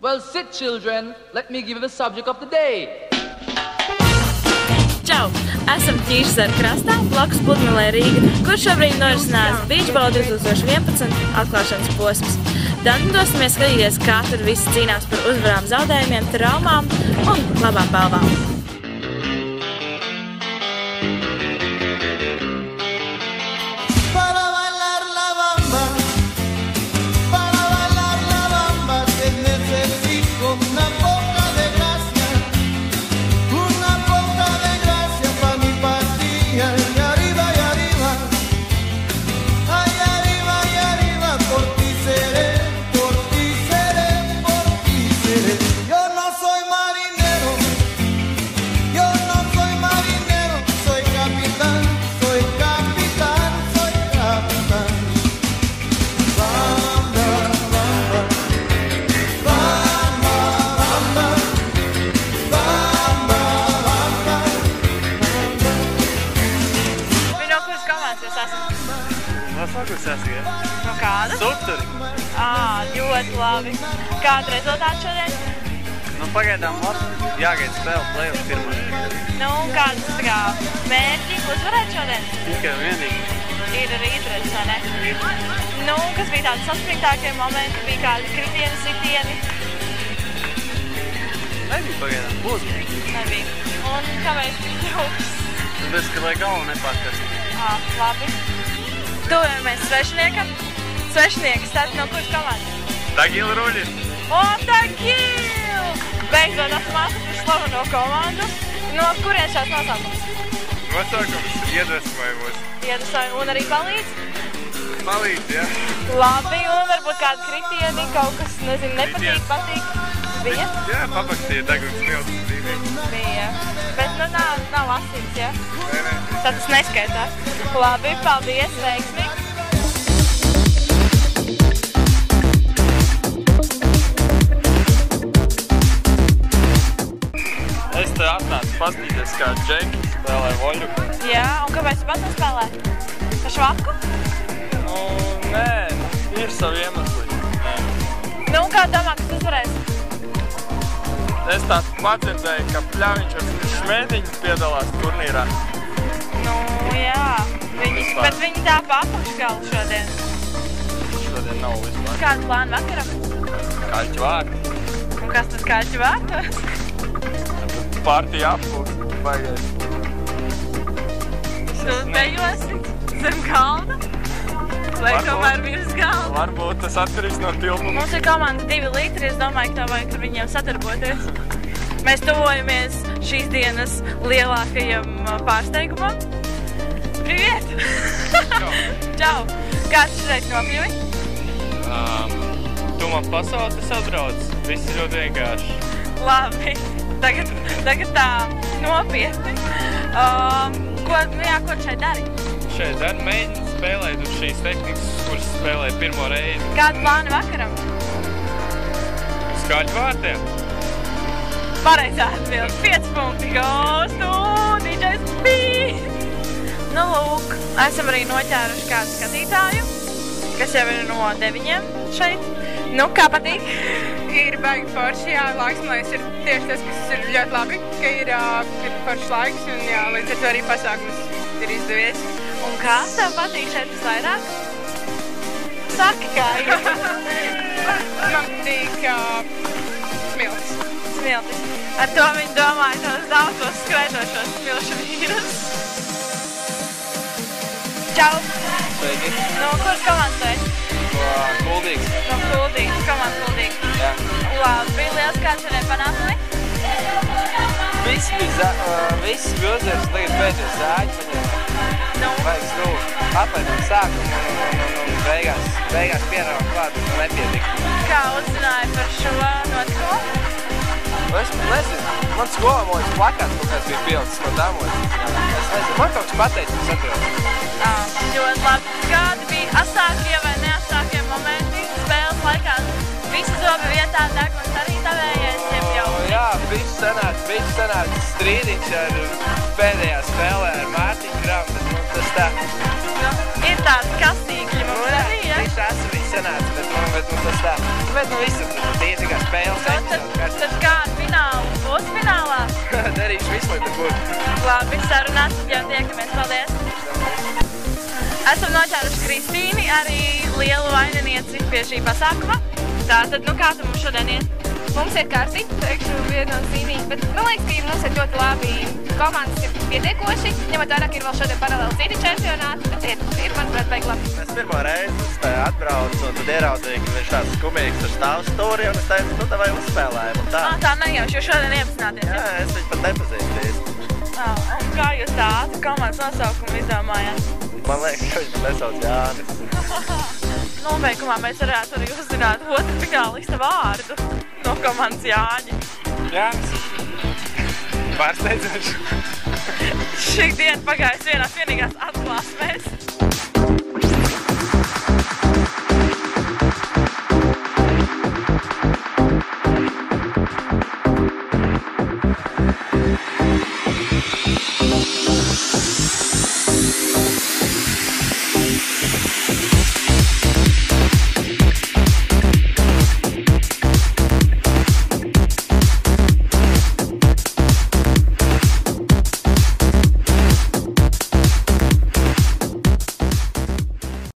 Well, sit, children. Let me give you the subject of the day. Čau! Esam Ķīšezeru krastā, blakus Pludmalei Rīga, kur šobrīd norisinās Beachball 2011 atklāšanas posms. Tad dosimies skatīties, kā tur visi cīnās par uzvarām, zaudējumiem, traumām un labām balvām. No kāda? Suturi. Ļoti labi. Kāda rezultāta šodien? Pagaidām labi. Jāgaida spēle play-off pirmā. Un kādas mērķi uzvarēt šodien? Tikai vienīgi. Ir arī izredzes, vai ne? Kas bija tādi saspringtākie momenti? Bija kādi kritieni, sitieni? Nebija pagaidām. Būs. Nebija. Un kāpēc trūks? Tāpēc, ka lai galva nepārkast. Labi. Tuvojamies svešiniekam. Svešinieki start no kuras komandas? Tagila Ruļi. Tagil! Beidzot esam atraduši slaveno komandu. No kurien šāds nosaukums? Nosaukums iedvesmojumos. Iedvesmojumi un arī palīdz? Palīdz, jā. Labi, un varbūt kādi kritieni, kaut kas, nepatīk, patīk? Bija? Jā, pabakstīja deguns miltus brīvīgi. Bija. Bet nav asīts, jā? Nē. Tad tas neskaitās. Labi, paldies, veiksmīgi. Es te atnācu pastīties, kā Džeki spēlē voļu. Jā, un kāpēc tu pats nespēlē? Par švapku? Nē, ir savi iemesli. Un kā domā, kas uzvarēs? Es tā padzirdēju, ka Pļaviņš ar Šmētiņu piedalās turnīrā. Jā, bet viņi tā pa apakšgalu šodien. Šodien nav vispār. Kādu plānu vakaram? Kaļķu vārti. Un kas tad kaļķu vārtos? Partija apkūst, baigais. Tu dejosi zem kalna? Vai tomēr virs galda? Varbūt tas atkarīgs no tilpuma. Mums ir komanda 2 litri, es domāju, ka tev vajag ar viņiem sadarboties. Mēs tuvojamies šīs dienas lielākajam pārsteigumam. Priviet! Čau! Kāds šeit nokļuvi? Tu man pasauli, tas atbrauc. Viss ir ļoti vienkārši. Labi. Tagad tā nopietni. Ko šeit dari? Šeit dari mēģinu spēlēt uz šīs tehnikas, kuras spēlēju pirmo reizi. Kādu plānu vakaram? Uz kaļķu vārtiem? Pareizā atbild. 5 punkti gostu, DJs Beat! Lūk, esam arī noķēruši kādu skatītāju, kas jau ir no 9 šeit. Kā patīk? Ir baigi forši, jā, laiks, man liekas, ir tieši tas, kas ir ļoti labi, ka ir foršs laiks un jā, līdz ar to arī pasākums ir izdevies. Un kā tev patīk šeit visvairāk? Saki, kā ir? Man patīk smiltis. Smiltis. Ar to viņi domāja tos daudzos skraidošos smilšu vīrus. Čau! Sveiki! No kuras komandas tu esi? No Kuldīgas. No Kuldīgas, komanda Kuldīga. Jā. Labi, liels kāds šodien panākumi? Viss bija uzdevis, tagad beidzies zāģi paņēmā. Vajag skrūt. Atlaidām sākumu un beigās pienāvām klāt, un nepietika. Kā uzzināji par šo notikumu? Es nezinu. Man skolā mojas plakāts, kāds bija pielicis no dāmojas. Es nezinu. Man kaut kas pateicis, kas atrodas. Ļoti labi. Kādi bija asākie vai neasākie momenti spēles laikā? Visi zobi vietā, Dagmans arī tavējais, jeb jau? Jā, viss sanāca strīdiņš ar pēdējā spēlē ar Mārtiņu Kramu, bet tas tā. Ir tādi kastīgļi mums arī, ja? Viss sanāca, bet tas tā. Bet viss ir tīri kā spēles. darīšu visu, lai tur būtu. Labi, sarunāts, tad jau tiekamies. Paldies! Esam noķēruši Kristīni, arī lielu vaininieci pie šī pasākuma. Tātad, nu kā tu mums šodien iet? Mums ir karsti, teikšu, viennozīmīgi, bet man liekas, ka mums ir ļoti labi. Komandas ir pietiekoši, ņemot vērā, ka ir vēl šodien paralēli citi čempionāti, bet ir manuprāt, baigi labi. Es pirmo reizi uz te atbraucu un tad ieraudzīju, ka viņš tāds skumīgs ar stāvu stūri un es teicu, nu, vai uzspēlējam un tā. Tā nejauši, jo šodien iepazināties. Jā, es viņu pat nepazīstu īsti. Un kā jūs tā komandas nosaukumu izdomājāt? Man liekas, ka viņš nesauc Jānis. Nobeigumā mēs varētu arī uzzināt otru finālista vārdu no komandas Jāņa. Jānis. Pārsteidzoši. Šī diena pagājusi vienās vienīgās atklāsmēs.